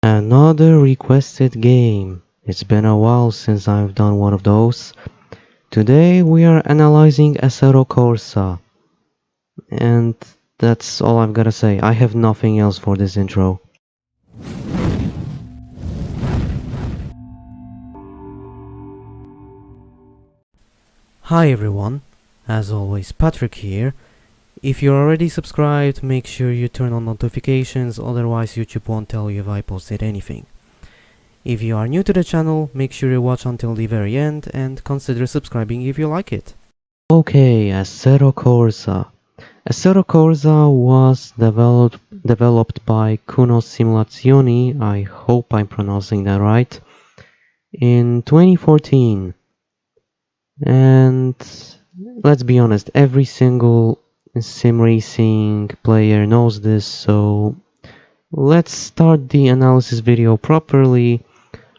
Another requested game. It's been a while since I've done one of those. Today we are analyzing Assetto Corsa. And that's all I've gotta say. I have nothing else for this intro. Hi everyone, as always Patrick here. If you're already subscribed, make sure you turn on notifications, otherwise YouTube won't tell you if I posted anything. If you are new to the channel, make sure you watch until the very end and consider subscribing if you like it. Okay, Assetto Corsa. Assetto Corsa was developed by Kuno Simulazioni, I hope I'm pronouncing that right, in 2014. And let's be honest, every single sim racing player knows this, so let's start the analysis video properly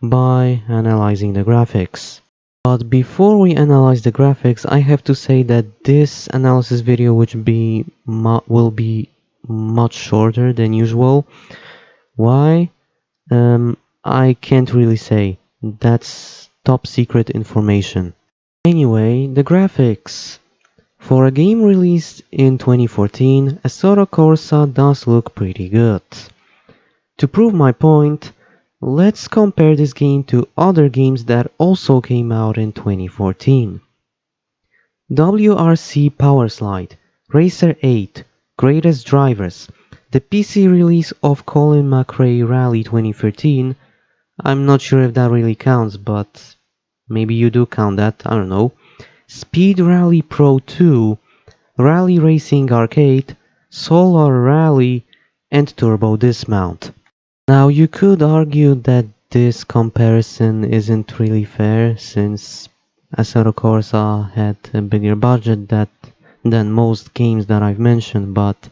by analyzing the graphics. But before we analyze the graphics, I have to say that this analysis video will be much shorter than usual. Why? I can't really say. That's top secret information. Anyway, the graphics. For a game released in 2014, Assetto Corsa does look pretty good. To prove my point, let's compare this game to other games that also came out in 2014. WRC Powerslide, Racer 8, Greatest Drivers, the PC release of Colin McRae Rally 2013. I'm not sure if that really counts, but maybe you do count that, I don't know. Speed Rally Pro 2, Rally Racing Arcade, Solar Rally, and Turbo Dismount. Now you could argue that this comparison isn't really fair since Assetto Corsa had a bigger budget than most games that I've mentioned, but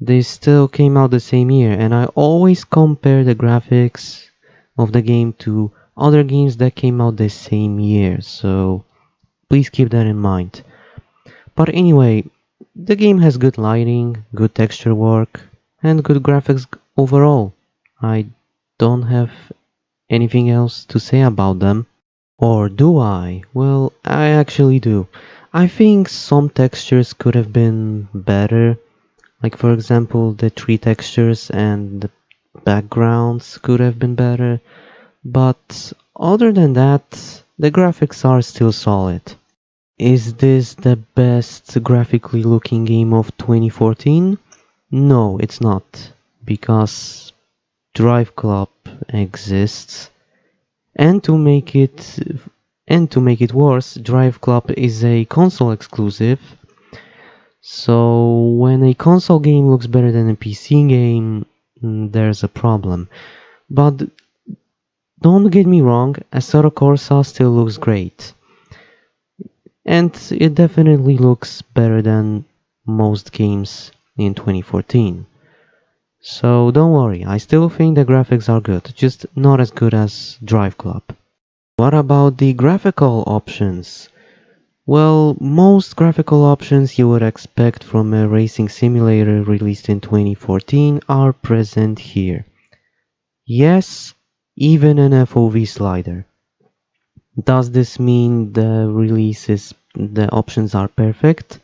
they still came out the same year, and I always compare the graphics of the game to other games that came out the same year, so please keep that in mind. But anyway, the game has good lighting, good texture work, and good graphics overall. I don't have anything else to say about them. Or do I? Well, I actually do. I think some textures could have been better. Like for example, the tree textures and the backgrounds could have been better. But other than that, the graphics are still solid. Is this the best graphically looking game of 2014? No, it's not. Because Drive Club exists. And to make it worse, Drive Club is a console exclusive. So when a console game looks better than a PC game, there's a problem. But don't get me wrong, Assetto Corsa still looks great. And it definitely looks better than most games in 2014. So don't worry, I still think the graphics are good, just not as good as Drive Club. What about the graphical options? Well, most graphical options you would expect from a racing simulator released in 2014 are present here. Yes, even an FOV slider. Does this mean the options are perfect?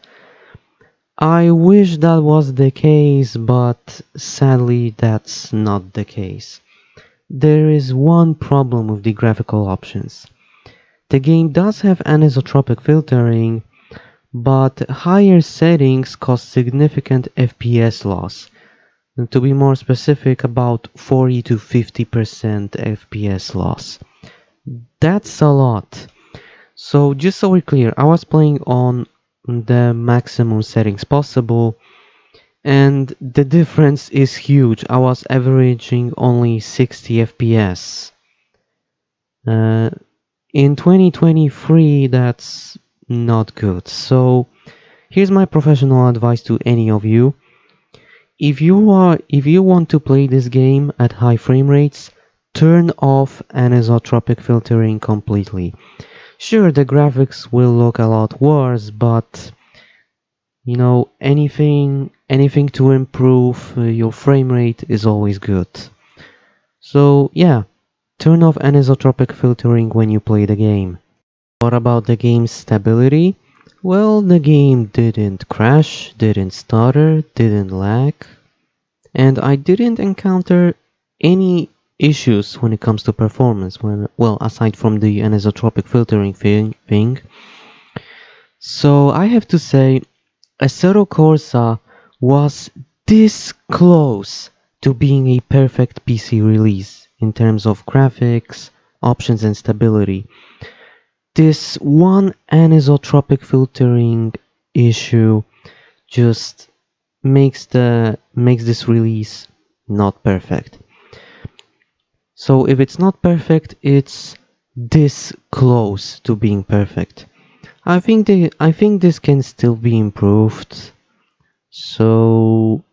I wish that was the case, but sadly that's not the case. There is one problem with the graphical options. The game does have anisotropic filtering, but higher settings cause significant FPS loss. And to be more specific, about 40 to 50% FPS loss. That's a lot. So just so we're clear, I was playing on the maximum settings possible, and the difference is huge. I was averaging only 60 FPS. In 2023, that's not good. So here's my professional advice to any of you. If you want to play this game at high frame rates, turn off anisotropic filtering completely. Sure, the graphics will look a lot worse, but you know, anything to improve your frame rate is always good. So yeah, turn off anisotropic filtering when you play the game. What about the game's stability? Well, the game didn't crash, didn't stutter, didn't lag, and I didn't encounter any issues when it comes to performance. Well, aside from the anisotropic filtering thing. So I have to say, Assetto Corsa was this close to being a perfect PC release in terms of graphics, options, and stability. This one anisotropic filtering issue just makes this release not perfect. So if it's not perfect, it's this close to being perfect. I think this can still be improved. So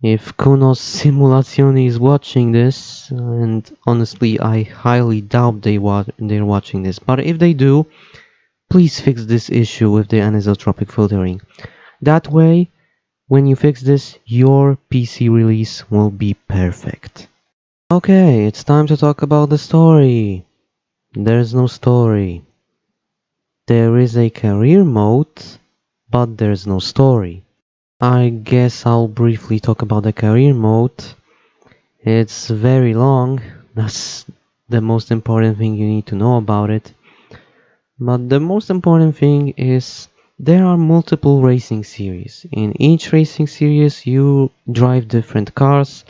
if Kunos Simulazione is watching this, and honestly I highly doubt they're watching this, but if they do, please fix this issue with the anisotropic filtering. That way, when you fix this, your PC release will be perfect. Okay, it's time to talk about the story. There's no story. There is a career mode, but there's no story. I guess I'll briefly talk about the career mode. It's very long, that's the most important thing you need to know about it. But the most important thing is there are multiple racing series. In each racing series you drive different cars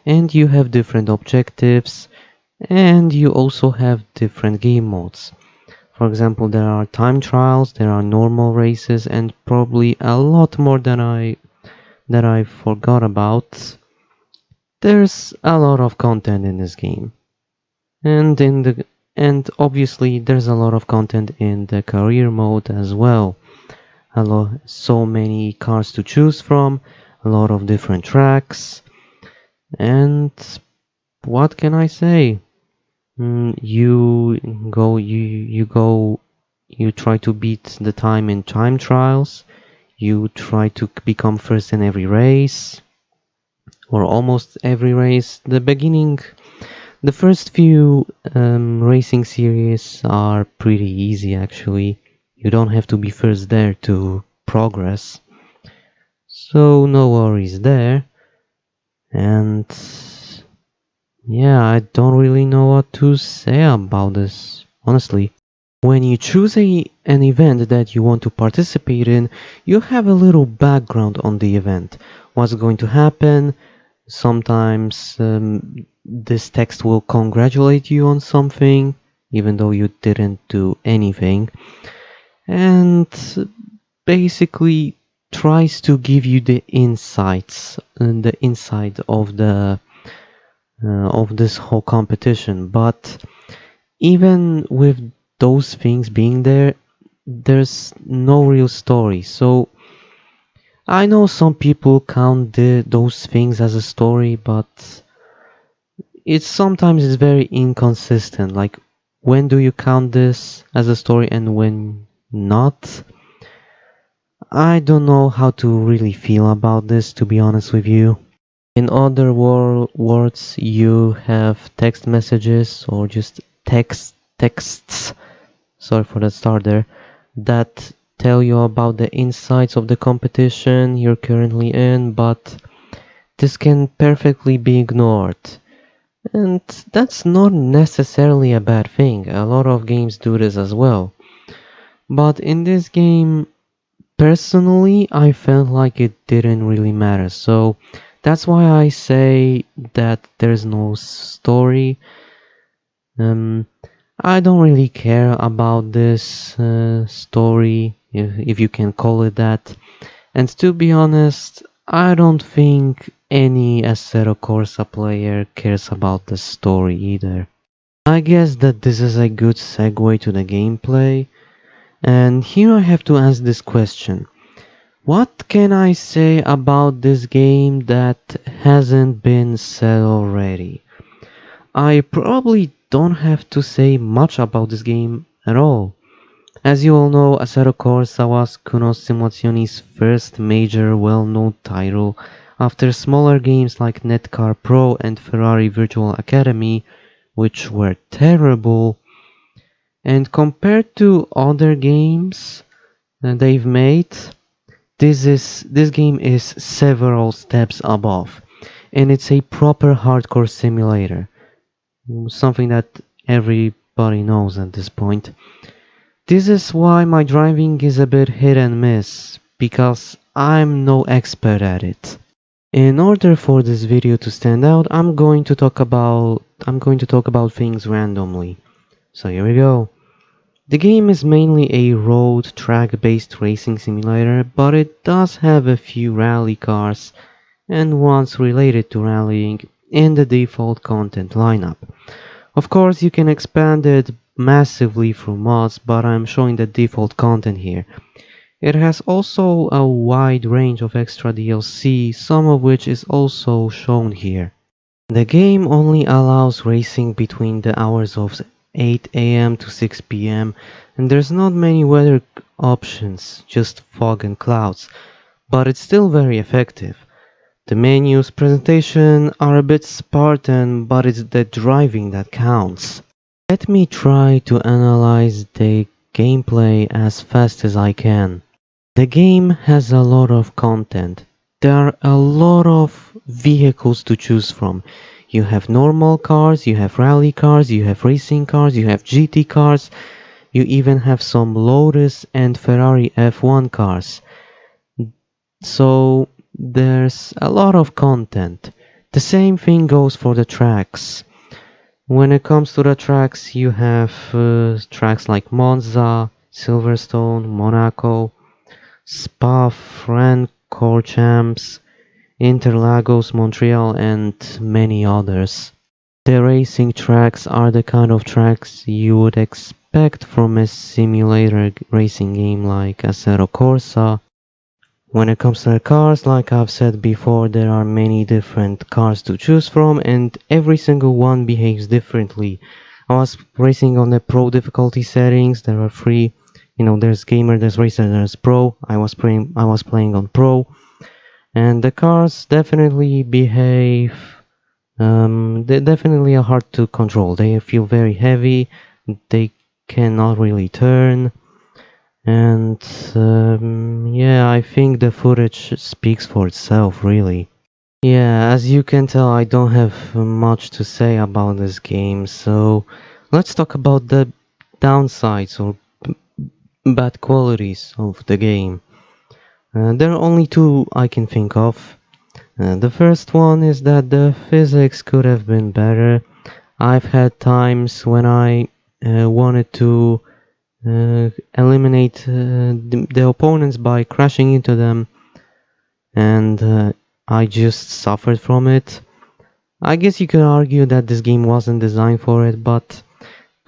and you have different objectives and you also have different game modes. For example, there are time trials, there are normal races and probably a lot more that I forgot about. There's a lot of content in this game. And in the and obviously there's a lot of content in the career mode as well. So many cars to choose from, a lot of different tracks, and what can I say? You try to beat the time in time trials. You try to become first in every race, or almost every race. The first few racing series are pretty easy actually. You don't have to be first there to progress. So no worries there. And yeah, I don't really know what to say about this, honestly. When you choose an event that you want to participate in, you have a little background on the event. What's going to happen? Sometimes this text will congratulate you on something, even though you didn't do anything. And basically tries to give you the insights and the inside of this whole competition. But even with those things being there, there's no real story. So I know some people count those things as a story, but it's very inconsistent. Like, when do you count this as a story and when not? I don't know how to really feel about this, to be honest with you. In other words, you have text messages or just texts, sorry for the start there, that tell you about the insights of the competition you're currently in, but this can perfectly be ignored. And that's not necessarily a bad thing. A lot of games do this as well. But in this game, personally, I felt like it didn't really matter. So that's why I say that there's no story. Um, I don't really care about this story, if you can call it that. And to be honest, I don't think any Assetto Corsa player cares about the story either. I guess that this is a good segue to the gameplay. And here I have to ask this question. What can I say about this game that hasn't been said already? I probably don't have to say much about this game at all. As you all know, Assetto Corsa was Kuno Simulazione's first major well-known title After smaller games like Netcar Pro and Ferrari Virtual Academy, which were terrible, and compared to other games that they've made, this game is several steps above, and it's a proper hardcore simulator, something that everybody knows at this point. This is why my driving is a bit hit and miss, because I'm no expert at it. In order for this video to stand out, I'm going to talk about things randomly. So here we go. The game is mainly a road track-based racing simulator, but it does have a few rally cars and ones related to rallying in the default content lineup. Of course, you can expand it massively through mods, but I'm showing the default content here. It has also a wide range of extra DLC, some of which is also shown here. The game only allows racing between the hours of 8 AM to 6 PM, and there's not many weather options, just fog and clouds, but it's still very effective. The menus presentation are a bit Spartan, but it's the driving that counts. Let me try to analyze the gameplay as fast as I can. The game has a lot of content. There are a lot of vehicles to choose from. You have normal cars, you have rally cars, you have racing cars, you have GT cars, you even have some Lotus and Ferrari F1 cars. So there's a lot of content. The same thing goes for the tracks. When it comes to the tracks, you have tracks like Monza, Silverstone, Monaco, Spa, Francorchamps, Interlagos, Montreal, and many others. The racing tracks are the kind of tracks you would expect from a simulator racing game like Assetto Corsa. When it comes to the cars, like I've said before, there are many different cars to choose from, and every single one behaves differently. I was racing on the pro difficulty settings. There are three. There's gamer, there's racer, there's pro. I was playing on pro, and the cars definitely behave. They definitely are hard to control. They feel very heavy. They cannot really turn. And yeah, I think the footage speaks for itself, really. Yeah, as you can tell, I don't have much to say about this game, so let's talk about the downsides or bad qualities of the game. There are only two I can think of. The first one is that the physics could have been better. I've had times when I wanted to eliminate the opponents by crashing into them, and I just suffered from it. I guess you could argue that this game wasn't designed for it, but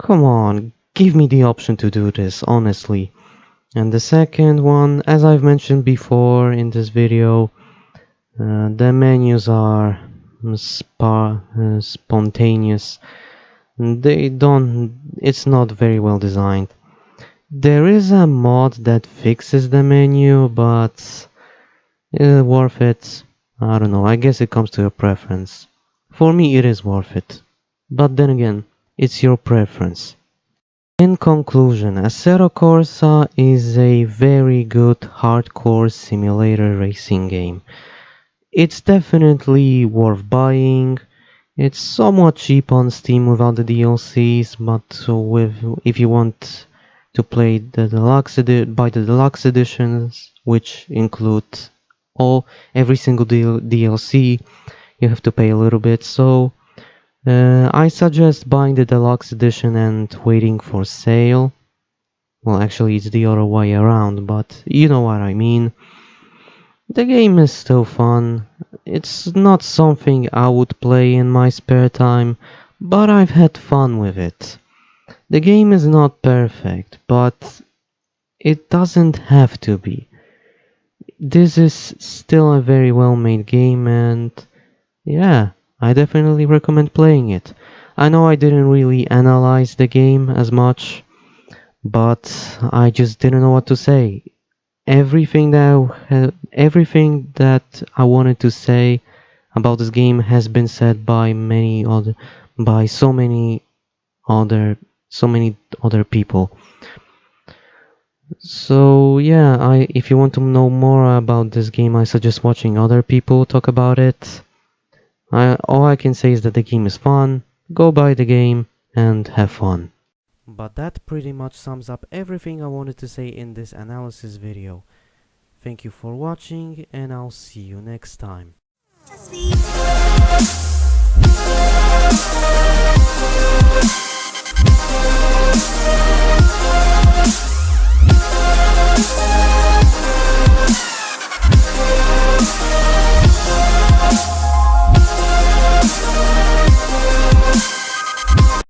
come on, give me the option to do this, honestly. And the second one, as I've mentioned before in this video, the menus are spontaneous. It's not very well designed. There is a mod that fixes the menu, but is it worth it? I don't know, I guess it comes to your preference. For me it is worth it. But then again, it's your preference. In conclusion, Assetto Corsa is a very good hardcore simulator racing game. It's definitely worth buying. It's somewhat cheap on Steam without the DLCs, but if you want to play buy the deluxe editions, which include every single DLC, you have to pay a little bit. So I suggest buying the deluxe edition and waiting for sale. Well, actually, it's the other way around, but you know what I mean. The game is still fun. It's not something I would play in my spare time, but I've had fun with it. The game is not perfect, but it doesn't have to be. This is still a very well made game, and yeah, I definitely recommend playing it. I know I didn't really analyze the game as much, but I just didn't know what to say. everything that I wanted to say about this game has been said by other so many other people. So yeah, if you want to know more about this game, I suggest watching other people talk about it. All I can say is that the game is fun. Go buy the game and have fun. But that pretty much sums up everything I wanted to say in this analysis video. Thank you for watching, and I'll see you next time.